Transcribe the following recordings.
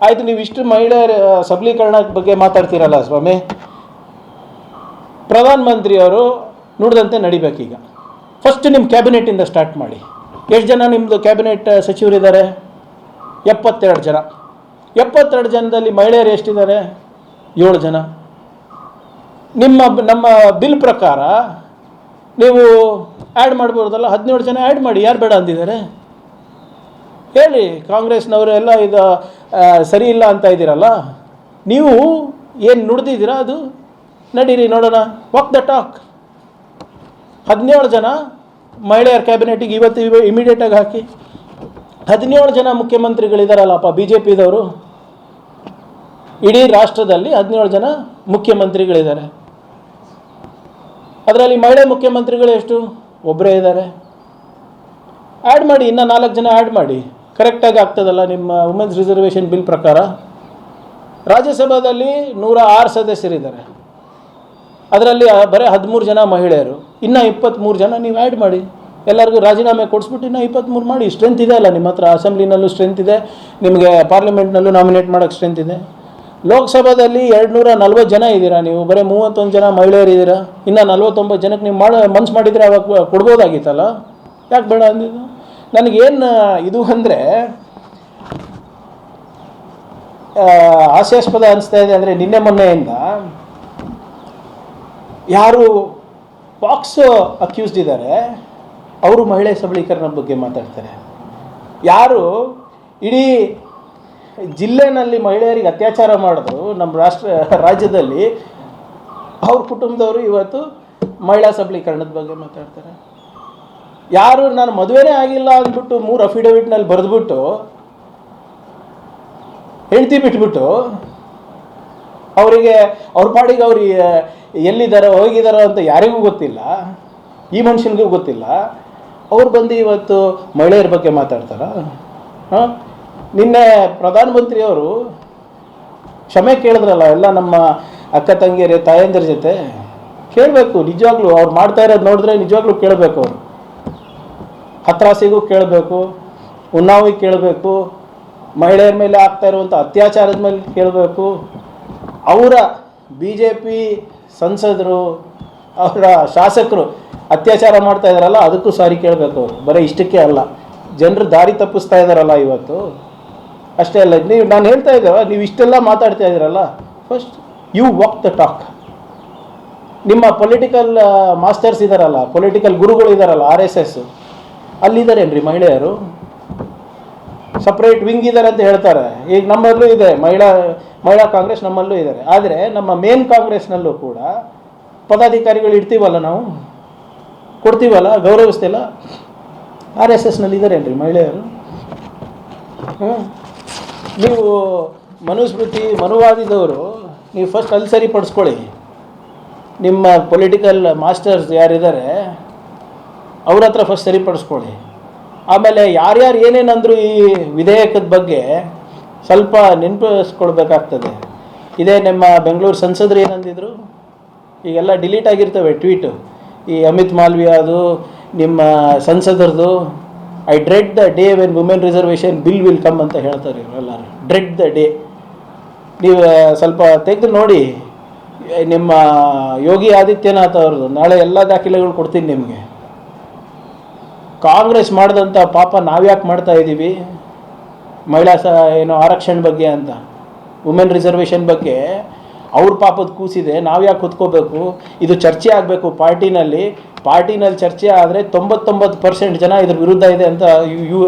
ಆಯಿತು, ನೀವು ಇಷ್ಟು ಮಹಿಳೆಯರ ಸಬಲೀಕರಣದ ಬಗ್ಗೆ ಮಾತಾಡ್ತೀರಲ್ಲ ಸ್ವಾಮಿ, ಪ್ರಧಾನಮಂತ್ರಿಯವರು ನುಡಿದಂತೆ ನಡಿಬೇಕೀಗ. ಫಸ್ಟ್ ನಿಮ್ಮ ಕ್ಯಾಬಿನೆಟ್ಟಿಂದ ಸ್ಟಾರ್ಟ್ ಮಾಡಿ. ಎಷ್ಟು ಜನ ನಿಮ್ಮದು ಕ್ಯಾಬಿನೆಟ್ ಸಚಿವರಿದ್ದಾರೆ? 72 ಜನ. 72 ಜನದಲ್ಲಿ ಮಹಿಳೆಯರು ಎಷ್ಟಿದ್ದಾರೆ? 7 ಜನ. ನಮ್ಮ ಬಿಲ್ ಪ್ರಕಾರ ನೀವು ಆ್ಯಡ್ ಮಾಡ್ಬೋದಲ್ಲ, 17 ಜನ ಆ್ಯಡ್ ಮಾಡಿ. ಯಾರು ಬೇಡ ಅಂದಿದ್ದಾರೆ? ಹೇಳಿ. ಕಾಂಗ್ರೆಸ್ನವರು ಎಲ್ಲ ಇದು ಸರಿ ಇಲ್ಲ ಅಂತ ಇದ್ದೀರಲ್ಲ, ನೀವು ಏನು ನುಡ್ದಿದ್ದೀರಾ ಅದು ನಡೀರಿ, ನೋಡೋಣ. Walk the talk. 17 ಜನ ಮಹಿಳೆಯರ ಕ್ಯಾಬಿನೆಟಿಗೆ ಇವತ್ತು ಇಮಿಡಿಯೇಟಾಗಿ ಹಾಕಿ. 17 ಜನ ಮುಖ್ಯಮಂತ್ರಿಗಳಿದಾರಲ್ಲಪ್ಪ ಬಿ ಜೆ ಪಿದವರು. ಇಡೀ ರಾಷ್ಟ್ರದಲ್ಲಿ 17 ಜನ ಮುಖ್ಯಮಂತ್ರಿಗಳಿದ್ದಾರೆ. ಅದರಲ್ಲಿ ಮಹಿಳೆ ಮುಖ್ಯಮಂತ್ರಿಗಳು ಎಷ್ಟು? ಒಬ್ಬರೇ ಇದ್ದಾರೆ. ಆ್ಯಡ್ ಮಾಡಿ, ಇನ್ನೂ 4 ಜನ ಆ್ಯಡ್ ಮಾಡಿ. ಕರೆಕ್ಟಾಗಿ ಆಗ್ತದಲ್ಲ ನಿಮ್ಮ ವುಮೆನ್ಸ್ ರಿಸರ್ವೇಷನ್ ಬಿಲ್ ಪ್ರಕಾರ. ರಾಜ್ಯಸಭಾದಲ್ಲಿ 106 ಸದಸ್ಯರಿದ್ದಾರೆ. ಅದರಲ್ಲಿ ಬರೀ 13 ಜನ ಮಹಿಳೆಯರು. ಇನ್ನೂ 23 ಜನ ನೀವು ಆ್ಯಡ್ ಮಾಡಿ. ಎಲ್ಲರಿಗೂ ರಾಜೀನಾಮೆ ಕೊಡಿಸ್ಬಿಟ್ಟು ಇನ್ನೂ 23 ಮಾಡಿ. ಸ್ಟ್ರೆಂತ್ ಇದೆ ಅಲ್ಲ ನಿಮ್ಮ ಹತ್ರ. ಅಸೆಂಬ್ಲಿನಲ್ಲೂ ಸ್ಟ್ರೆಂತ್ ಇದೆ, ನಿಮಗೆ ಪಾರ್ಲಿಮೆಂಟ್ನಲ್ಲೂ ನಾಮಿನೇಟ್ ಮಾಡೋಕ್ಕೆ ಸ್ಟ್ರೆಂತ್ ಇದೆ. ಲೋಕಸಭಾದಲ್ಲಿ 240 ಜನ ಇದ್ದೀರಾ ನೀವು, ಬರೀ 31 ಜನ ಮಹಿಳೆಯರು ಇದ್ದೀರಾ. ಇನ್ನು 49 ಜನಕ್ಕೆ ನೀವು ಮನ್ಸು ಮಾಡಿದರೆ ಅವಾಗ ಕೊಡ್ಬೋದಾಗಿತ್ತಲ್ಲ, ಯಾಕೆ ಬೇಡ ಅಂದಿದ್ದು? ನನಗೇನು ಇದು ಅಂದರೆ ಹಾಸ್ಯಾಸ್ಪದ ಅನಿಸ್ತಾ ಇದೆ ಅಂದರೆ, ನಿನ್ನೆ ಮೊನ್ನೆಯಿಂದ ಯಾರು ಪಾಕ್ಸೋ ಅಕ್ಯೂಸ್ಡ್ ಇದ್ದಾರೆ ಅವರು ಮಹಿಳೆ ಸಬಲೀಕರಣದ ಬಗ್ಗೆ ಮಾತಾಡ್ತಾರೆ. ಯಾರು ಇಡೀ ಜಿಲ್ಲೆನಲ್ಲಿ ಮಹಿಳೆಯರಿಗೆ ಅತ್ಯಾಚಾರ ಮಾಡಿದ್ರು ನಮ್ಮ ರಾಜ್ಯದಲ್ಲಿ, ಅವ್ರ ಕುಟುಂಬದವರು ಇವತ್ತು ಮಹಿಳಾ ಸಬಲೀಕರಣದ ಬಗ್ಗೆ ಮಾತಾಡ್ತಾರೆ. ಯಾರು ನಾನು ಮದುವೆನೇ ಆಗಿಲ್ಲ ಅಂದ್ಬಿಟ್ಟು 3 ಅಫಿಡವಿಟ್ನಲ್ಲಿ ಬರೆದ್ಬಿಟ್ಟು ಹೆಂಡ್ತಿ ಬಿಟ್ಬಿಟ್ಟು ಅವರಿಗೆ ಅವ್ರ ಪಾಡಿಗೆ ಅವ್ರು ಎಲ್ಲಿದ್ದಾರೋ ಹೋಗಿದ್ದಾರೋ ಅಂತ ಯಾರಿಗೂ ಗೊತ್ತಿಲ್ಲ, ಈ ಮನುಷ್ಯನಿಗೂ ಗೊತ್ತಿಲ್ಲ, ಅವ್ರು ಬಂದು ಇವತ್ತು ಮಹಿಳೆಯರ ಬಗ್ಗೆ ಮಾತಾಡ್ತಾರ? ಹಾಂ, ನಿನ್ನೆ ಪ್ರಧಾನಮಂತ್ರಿಯವರು ಕ್ಷಮೆ ಕೇಳಿದ್ರಲ್ಲ ಎಲ್ಲ ನಮ್ಮ ಅಕ್ಕ ತಂಗಿಯರ ತಾಯಂದಿರ ಜೊತೆ. ಕೇಳಬೇಕು ನಿಜವಾಗ್ಲೂ. ಅವ್ರು ಮಾಡ್ತಾ ಇರೋದು ನೋಡಿದ್ರೆ ನಿಜವಾಗ್ಲೂ ಕೇಳಬೇಕು. ಅವರು ಹತ್ರಾಸಿಗೂ ಕೇಳಬೇಕು, ಉನ್ನಾವಿಗೆ ಕೇಳಬೇಕು, ಮಹಿಳೆಯರ ಮೇಲೆ ಆಗ್ತಾ ಇರುವಂಥ ಅತ್ಯಾಚಾರದ ಮೇಲೆ ಕೇಳಬೇಕು. ಅವರ ಬಿ ಜೆ ಪಿ ಸಂಸದರು, ಅವರ ಶಾಸಕರು ಅತ್ಯಾಚಾರ ಮಾಡ್ತಾ ಇದ್ದಾರಲ್ಲ, ಅದಕ್ಕೂ ಸಾರಿ ಕೇಳಬೇಕು ಅವರು. ಬರೀ ಇಷ್ಟಕ್ಕೆ ಅಲ್ಲ, ಜನರು ದಾರಿ ತಪ್ಪಿಸ್ತಾ ಇದ್ದಾರಲ್ಲ ಇವತ್ತು, ಅಷ್ಟೇ ಅಲ್ಲ. ನಾನು ಹೇಳ್ತಾ ಇದ್ದೇವೆ, ನೀವು ಇಷ್ಟೆಲ್ಲ ಮಾತಾಡ್ತಾ ಇದ್ದೀರಲ್ಲ, first you walk the talk. ನಿಮ್ಮ ಪೊಲಿಟಿಕಲ್ ಮಾಸ್ಟರ್ಸ್ ಇದ್ದಾರಲ್ಲ, ಪೊಲಿಟಿಕಲ್ ಗುರುಗಳು ಇದ್ದಾರಲ್ಲ, RSS, ಅಲ್ಲಿದ್ದಾರೇನ್ರಿ ಮಹಿಳೆಯರು? ಸಪ್ರೇಟ್ ವಿಂಗ್ ಇದ್ದಾರೆ ಅಂತ ಹೇಳ್ತಾರೆ. ಈಗ ನಮ್ಮಲ್ಲೂ ಇದೆ ಮಹಿಳಾ ಕಾಂಗ್ರೆಸ್, ನಮ್ಮಲ್ಲೂ ಇದ್ದಾರೆ. ಆದರೆ ನಮ್ಮ ಮೇನ್ ಕಾಂಗ್ರೆಸ್ನಲ್ಲೂ ಕೂಡ ಪದಾಧಿಕಾರಿಗಳು ಇಡ್ತೀವಲ್ಲ, ನಾವು ಕೊಡ್ತೀವಲ್ಲ, ಗೌರವಿಸ್ತಿಲ್ಲ. RSSನಲ್ಲಿ ಇದ್ದಾರೇನ್ರಿ ಮಹಿಳೆಯರು? ನೀವು ಮನುಸ್ಮೃತಿ ಮನುವಾದಿದವರು, ನೀವು ಫಸ್ಟ್ ಅಲ್ಲಿ ಸರಿಪಡಿಸ್ಕೊಳ್ಳಿ. ನಿಮ್ಮ ಪೊಲಿಟಿಕಲ್ ಮಾಸ್ಟರ್ಸ್ ಯಾರಿದ್ದಾರೆ ಅವ್ರ ಹತ್ರ ಫಸ್ಟ್ ಸರಿಪಡಿಸ್ಕೊಳ್ಳಿ. ಆಮೇಲೆ ಯಾರ್ಯಾರು ಏನೇನಂದ್ರು ಈ ವಿಧೇಯಕದ ಬಗ್ಗೆ ಸ್ವಲ್ಪ ನೆನಪಿಸ್ಕೊಳ್ಬೇಕಾಗ್ತದೆ. ಇದೇ ನಮ್ಮ ಬೆಂಗಳೂರು ಸಂಸದರು ಏನಂದಿದ್ರು, ಈಗೆಲ್ಲ ಡಿಲೀಟ್ ಆಗಿರ್ತವೆ ಟ್ವೀಟು. ಈ ಅಮಿತ್ ಮಾಲ್ವಿಯಾದು, ನಿಮ್ಮ ಸಂಸದರದು, I dread the day when women reservation bill will come ಅಂತ ಹೇಳ್ತಾರೆ ಇವರೆಲ್ಲರೂ. Dread the day. ನೀವು ಸ್ವಲ್ಪ ತೆಗೆದು ನೋಡಿ. ನಿಮ್ಮ ಯೋಗಿ ಆದಿತ್ಯನಾಥ್ ಅವ್ರದ್ದು ನಾಳೆ ಎಲ್ಲ ದಾಖಲೆಗಳು ಕೊಡ್ತೀನಿ ನಿಮಗೆ. ಕಾಂಗ್ರೆಸ್ ಮಾಡಿದಂಥ ಪಾಪ ನಾವ್ಯಾಕೆ ಮಾಡ್ತಾ ಇದ್ದೀವಿ? ಮಹಿಳಾ ಆರಕ್ಷಣೆ ಬಗ್ಗೆ ಅಂತ, ವುಮೆನ್ ರಿಸರ್ವೇಷನ್ ಬಗ್ಗೆ ಅವ್ರ ಪಾಪದ ಕೂಸಿದೆ, ನಾವು ಯಾಕೆ ಕೂತ್ಕೋಬೇಕು? ಇದು ಚರ್ಚೆ ಆಗಬೇಕು ಪಾರ್ಟಿನಲ್ಲಿ ಚರ್ಚೆ ಆದರೆ 99% ಜನ ಇದ್ರ ವಿರುದ್ಧ ಇದೆ ಅಂತ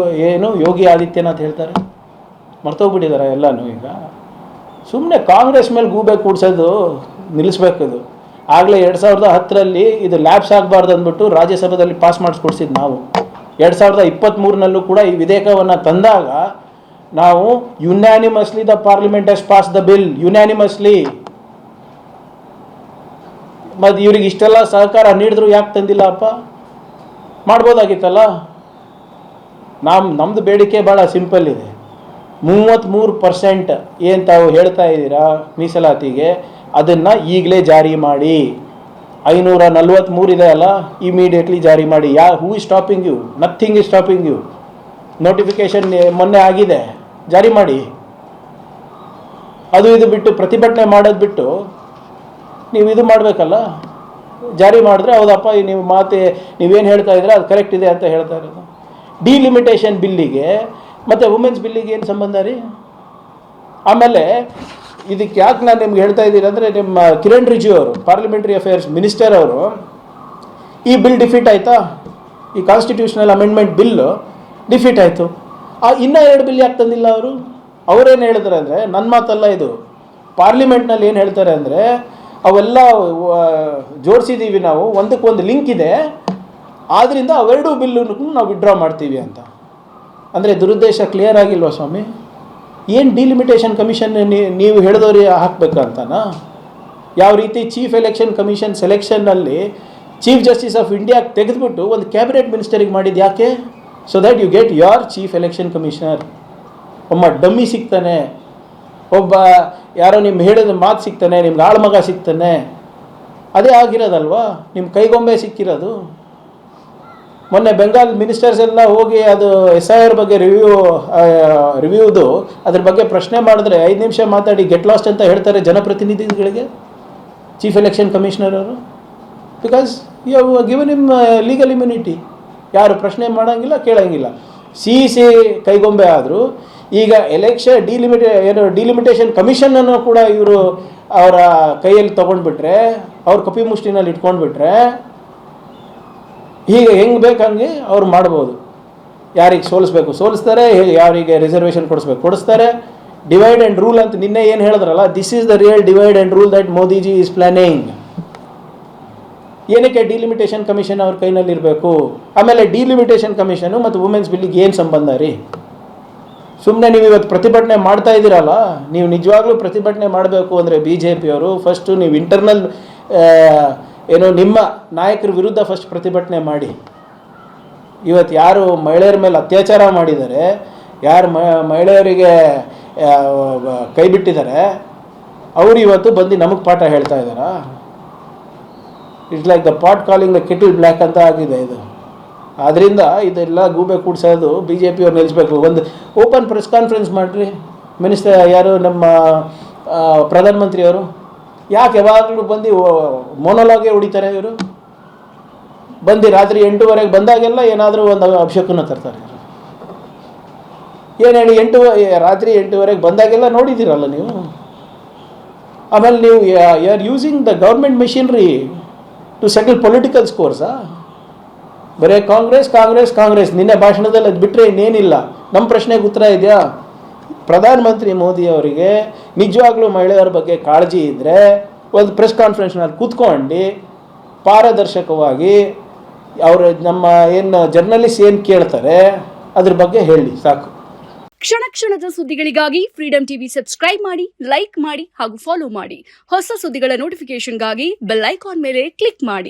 ಯೋಗಿ ಆದಿತ್ಯನಾಥ್ ಹೇಳ್ತಾರೆ. ಮರ್ತೋಗ್ಬಿಟ್ಟಿದ್ದಾರೆ ಎಲ್ಲನೂ. ಈಗ ಸುಮ್ಮನೆ ಕಾಂಗ್ರೆಸ್ ಮೇಲೆ ಗೂಬೆ ಕೂಡ್ಸೋದು ನಿಲ್ಲಿಸ್ಬೇಕದು. ಆಗಲೇ 2010ರಲ್ಲಿ ಇದು ಲ್ಯಾಬ್ಸ್ ಆಗಬಾರ್ದು ಅಂದ್ಬಿಟ್ಟು ರಾಜ್ಯಸಭೆಯಲ್ಲಿ ಪಾಸ್ ಮಾಡಿಸ್ಕೊಡ್ಸಿದ್ದು ನಾವು. 2023ನಲ್ಲೂ ಕೂಡ ಈ ವಿಧೇಯಕವನ್ನು ತಂದಾಗ ನಾವು unanimously the parliament has pass the bill, unanimously. ಮತ್ತು ಇವ್ರಿಗೆ ಇಷ್ಟೆಲ್ಲ ಸಹಕಾರ ನೀಡಿದ್ರು ಯಾಕೆ ತಂದಿಲ್ಲಪ್ಪ? ಮಾಡ್ಬೋದಾಗಿತ್ತಲ್ಲ. ನಮ್ಮದು ಬೇಡಿಕೆ ಭಾಳ ಸಿಂಪಲ್ ಇದೆ. 33% ಏನು ತಾವು ಹೇಳ್ತಾ ಇದ್ದೀರಾ ಮೀಸಲಾತಿಗೆ, ಅದನ್ನು ಈಗಲೇ ಜಾರಿ ಮಾಡಿ. 543 ಇದೆ ಅಲ್ಲ, ಇಮಿಡಿಯೇಟ್ಲಿ ಜಾರಿ ಮಾಡಿ. Who is stopping you? Nothing is stopping you. Notification ಮೊನ್ನೆ ಆಗಿದೆ, ಜಾರಿ ಮಾಡಿ. ಅದು ಇದು ಬಿಟ್ಟು ಪ್ರತಿಭಟನೆ ಮಾಡೋದು ಬಿಟ್ಟು ನೀವು ಇದು ಮಾಡಬೇಕಲ್ಲ, ಜಾರಿ ಮಾಡಿದ್ರೆ ಹೌದಪ್ಪ ನೀವು ನೀವೇನು ಹೇಳ್ತಾ ಇದ್ರೆ ಅದು ಕರೆಕ್ಟ್ ಇದೆ ಅಂತ ಹೇಳ್ತಾ ಇರೋದು. ಡಿಲಿಮಿಟೇಷನ್ ಬಿಲ್ಲಿಗೆ ಮತ್ತು ವುಮೆನ್ಸ್ ಬಿಲ್ಲಿಗೆ ಏನು ಸಂಬಂಧ ರೀ? ಆಮೇಲೆ ಇದಕ್ಕೆ ಯಾಕೆ ನಾನು ನಿಮ್ಗೆ ಹೇಳ್ತಾ ಇದ್ದೀನಿ ಅಂದರೆ, ನಿಮ್ಮ ಕಿರಣ್ ರಿಜಿಜು ಅವರು, ಪಾರ್ಲಿಮೆಂಟ್ರಿ ಅಫೇರ್ಸ್ ಮಿನಿಸ್ಟರ್ ಅವರು, ಈ ಬಿಲ್ ಡಿಫೀಟ್ ಆಯಿತಾ, ಈ ಕಾನ್ಸ್ಟಿಟ್ಯೂಷನಲ್ ಅಮೆಂಡ್ಮೆಂಟ್ ಬಿಲ್ಲು ಡಿಫೀಟ್ ಆಯಿತು. ಇನ್ನೂ 2 ಬಿಲ್ ಯಾಕೆ ತಂದಿಲ್ಲ ಅವರು? ಅವರೇನು ಹೇಳಿದ್ರೆ ಅಂದರೆ, ನನ್ನ ಮಾತಲ್ಲ ಇದು, ಪಾರ್ಲಿಮೆಂಟ್ನಲ್ಲಿ ಏನು ಹೇಳ್ತಾರೆ ಅಂದರೆ, ಅವೆಲ್ಲ ಜೋಡಿಸಿದ್ದೀವಿ ನಾವು, ಒಂದಕ್ಕೊಂದು ಲಿಂಕ್ ಇದೆ, ಆದ್ದರಿಂದ ಅವೆರಡೂ ಬಿಲ್ಲನ್ನು ನಾವು ವಿಡ್ರಾ ಮಾಡ್ತೀವಿ ಅಂತ. ಅಂದರೆ ದುರುದ್ದೇಶ ಕ್ಲಿಯರ್ ಆಗಿಲ್ವಾ ಸ್ವಾಮಿ? ಏನು ಡಿಲಿಮಿಟೇಷನ್ ಕಮಿಷನ್ ನೀವು ಹೇಳಿದವ್ರಿಗೆ ಹಾಕಬೇಕಂತನಾ? ಯಾವ ರೀತಿ ಚೀಫ್ ಎಲೆಕ್ಷನ್ ಕಮಿಷನ್ ಸೆಲೆಕ್ಷನ್ನಲ್ಲಿ ಚೀಫ್ ಜಸ್ಟಿಸ್ ಆಫ್ ಇಂಡಿಯಾಗೆ ತೆಗೆದುಬಿಟ್ಟು ಒಂದು ಕ್ಯಾಬಿನೆಟ್ ಮಿನಿಸ್ಟರಿಗೆ ಮಾಡಿದ್ದು ಯಾಕೆ? So that you get your chief election commissioner. ಒಬ್ಬ ಡಮ್ಮಿ ಸಿಗ್ತಾನೆ, ಒಬ್ಬ ಯಾರೋ ನಿಮ್ಮ ಹೇಳಿದ ಮಾತು ಸಿಗ್ತಾನೆ, ನಿಮ್ಗೆ ಆಳ್ಮಗ ಸಿಗ್ತಾನೆ. ಅದೇ ಆಗಿರೋದಲ್ವಾ ನಿಮ್ಮ ಕೈಗೊಂಬೆ ಸಿಕ್ಕಿರೋದು. ಮೊನ್ನೆ ಬೆಂಗಾಲ್ ಮಿನಿಸ್ಟರ್ಸ್ ಎಲ್ಲ ಹೋಗಿ ಅದು SIR ಬಗ್ಗೆ ರಿವ್ಯೂದು ಅದ್ರ ಬಗ್ಗೆ ಪ್ರಶ್ನೆ ಮಾಡಿದ್ರೆ 5 ನಿಮಿಷ ಮಾತಾಡಿ ಗೆಟ್ ಲಾಸ್ಟ್ ಅಂತ ಹೇಳ್ತಾರೆ ಜನಪ್ರತಿನಿಧಿಗಳಿಗೆ, ಚೀಫ್ ಎಲೆಕ್ಷನ್ ಕಮಿಷನರ್ ಅವರು. Because you have given him legal immunity. ಯಾರು ಪ್ರಶ್ನೆ ಮಾಡೋಂಗಿಲ್ಲ, ಕೇಳೋಂಗಿಲ್ಲ. ಸಿ ಕೈಗೊಂಬೆ ಆದರೂ ಈಗ ಎಲೆಕ್ಷನ್ ಡಿಲಿಮಿಟೇಷನ್ ಕಮಿಷನನ್ನು ಕೂಡ ಇವರು ಅವರ ಕೈಯಲ್ಲಿ ತೊಗೊಂಡ್ಬಿಟ್ರೆ, ಅವ್ರ ಕಪಿ ಮುಷ್ಟಿನಲ್ಲಿ ಇಟ್ಕೊಂಡ್ಬಿಟ್ರೆ, ಹೀಗೆ ಹೆಂಗೆ ಬೇಕಂಗೆ ಅವ್ರು ಮಾಡ್ಬೋದು. ಯಾರಿಗೆ ಸೋಲಿಸ್ಬೇಕು ಸೋಲಿಸ್ತಾರೆ, ಯಾರಿಗೆ ರಿಸರ್ವೇಷನ್ ಕೊಡಿಸ್ತಾರೆ. ಡಿವೈಡ್ ಆ್ಯಂಡ್ ರೂಲ್ ಅಂತ ನಿನ್ನೆ ಏನು ಹೇಳಿದ್ರಲ್ಲ, this is the real divide and rule that Modiji is planning. ಏನಕ್ಕೆ ಡಿಲಿಮಿಟೇಷನ್ ಕಮಿಷನ್ ಅವ್ರ ಕೈನಲ್ಲಿ ಇರಬೇಕು? ಆಮೇಲೆ ಡಿಲಿಮಿಟೇಷನ್ ಕಮಿಷನು ಮತ್ತು ವುಮೆನ್ಸ್ ಬಿಲ್ಲಿಗೆ ಏನು ಸಂಬಂಧ ರೀ? ಸುಮ್ಮನೆ ನೀವು ಇವತ್ತು ಪ್ರತಿಭಟನೆ ಮಾಡ್ತಾ ಇದ್ದೀರಲ್ಲ, ನೀವು ನಿಜವಾಗ್ಲೂ ಪ್ರತಿಭಟನೆ ಮಾಡಬೇಕು ಅಂದರೆ BJP ಅವರು ಫಸ್ಟು ನೀವು ಇಂಟರ್ನಲ್ ನಿಮ್ಮ ನಾಯಕರ ವಿರುದ್ಧ ಫಸ್ಟ್ ಪ್ರತಿಭಟನೆ ಮಾಡಿ. ಇವತ್ತು ಯಾರು ಮಹಿಳೆಯರ ಮೇಲೆ ಅತ್ಯಾಚಾರ ಮಾಡಿದ್ದಾರೆ, ಯಾರು ಮಹಿಳೆಯರಿಗೆ ಕೈ ಬಿಟ್ಟಿದ್ದಾರೆ, ಅವರು ಇವತ್ತು ಬಂದು ನಮಗೆ ಪಾಠ ಹೇಳ್ತಾ ಇದ್ದಾರಾ? It's like the pot calling the kettle black ಅಂತ ಆಗಿದೆ ಇದು. ಆದ್ದರಿಂದ ಇದೆಲ್ಲ ಗೂಬೆ ಕೂಡಿಸೋದು BJP ಅವ್ರು ನಿಲ್ಲಿಸಬೇಕು. ಒಂದು ಓಪನ್ ಪ್ರೆಸ್ ಕಾನ್ಫರೆನ್ಸ್ ಮಾಡಿರಿ. ಮಿನಿಸ್ಟರ್ ಯಾರು ನಮ್ಮ ಪ್ರಧಾನಮಂತ್ರಿಯವರು ಯಾಕೆ ಯಾವಾಗಲೂ ಬಂದು ಮೊನೋಲಾಗೆ ಹೊಡಿತಾರೆ ಇವರು? ಬಂದು ರಾತ್ರಿ 8:30 ಬಂದಾಗೆಲ್ಲ ಏನಾದರೂ ಒಂದು ಅಭಿಷೇಕನ ತರ್ತಾರೆ. ಏನು ಹೇಳಿ, ರಾತ್ರಿ 8:30 ಬಂದಾಗೆಲ್ಲ ನೋಡಿದ್ದೀರಲ್ಲ ನೀವು. ಆಮೇಲೆ ನೀವು you are using the government machinery to settle political ಸ್ಕೋರ್ಸಾ? ಬರೀ ಕಾಂಗ್ರೆಸ್ ಕಾಂಗ್ರೆಸ್ ಕಾಂಗ್ರೆಸ್. ನಿನ್ನೆ ಭಾಷಣದಲ್ಲಿ ಅದು ಬಿಟ್ಟರೆ ಇನ್ನೇನಿಲ್ಲ. ನಮ್ಮ ಪ್ರಶ್ನೆಗೆ ಉತ್ತರ ಇದೆಯಾ? ಪ್ರಧಾನಮಂತ್ರಿ ಮೋದಿ ಅವರಿಗೆ ನಿಜವಾಗ್ಲೂ ಮಹಿಳೆಯರ ಬಗ್ಗೆ ಕಾಳಜಿ ಇದ್ದರೆ ಒಂದು ಪ್ರೆಸ್ ಕಾನ್ಫರೆನ್ಸ್ನಲ್ಲಿ ಕೂತ್ಕೊಂಡು ಪಾರದರ್ಶಕವಾಗಿ ಅವರು ನಮ್ಮ ಏನು ಜರ್ನಲಿಸ್ಟ್ ಏನು ಕೇಳ್ತಾರೆ ಅದ್ರ ಬಗ್ಗೆ ಹೇಳಿ ಸಾಕು. ಕ್ಷಣ ಕ್ಷಣದ ಸುದ್ದಿಗಳಿಗಾಗಿ ಫ್ರೀಡಂ ಟಿವಿ ಸಬ್ಸ್ಕ್ರೈಬ್ ಮಾಡಿ, ಲೈಕ್ ಮಾಡಿ ಹಾಗೂ ಫಾಲೋ ಮಾಡಿ. ಹೊಸ ಸುದ್ದಿಗಳ ನೋಟಿಫಿಕೇಶನ್ಗಾಗಿ ಬೆಲ್ ಐಕಾನ್ ಮೇಲೆ ಕ್ಲಿಕ್ ಮಾಡಿ.